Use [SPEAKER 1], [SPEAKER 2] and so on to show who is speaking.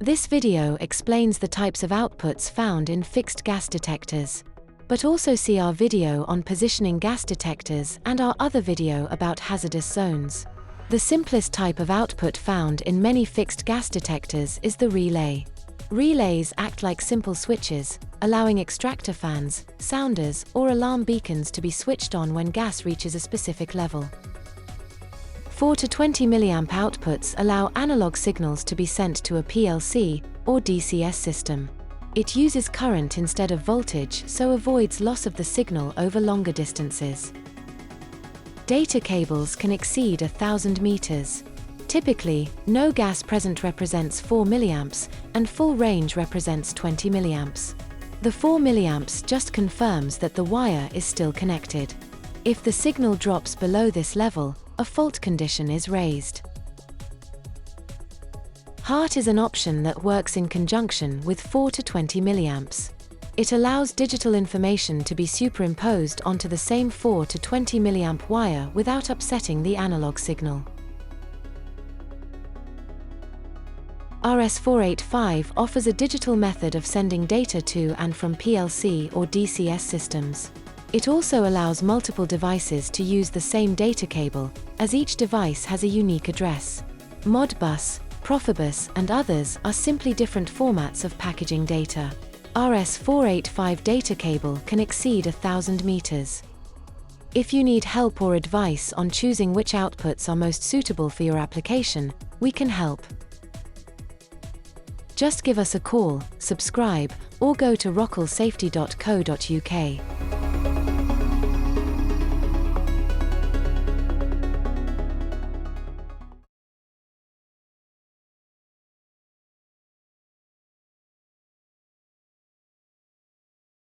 [SPEAKER 1] This video explains the types of outputs found in fixed gas detectors. But also see our video on positioning gas detectors and our other video about hazardous zones. The simplest type of output found in many fixed gas detectors is the relay. Relays act like simple switches, allowing extractor fans, sounders, or alarm beacons to be switched on when gas reaches a specific level. 4 to 20 mA outputs allow analog signals to be sent to a PLC or DCS system. It uses current instead of voltage, so avoids loss of the signal over longer distances. Data cables can exceed 1,000 meters. Typically, no gas present represents 4 mA, and full range represents 20 mA. The 4 mA just confirms that the wire is still connected. If the signal drops below this level, a fault condition is raised. HART is an option that works in conjunction with 4 to 20 mA. It allows digital information to be superimposed onto the same 4 to 20 mA wire without upsetting the analog signal. RS485 offers a digital method of sending data to and from PLC or DCS systems. It also allows multiple devices to use the same data cable, as each device has a unique address. Modbus, Profibus, and others are simply different formats of packaging data. RS485 data cable can exceed 1,000 meters. If you need help or advice on choosing which outputs are most suitable for your application, we can help. Just give us a call, subscribe, or go to rockallsafety.co.uk.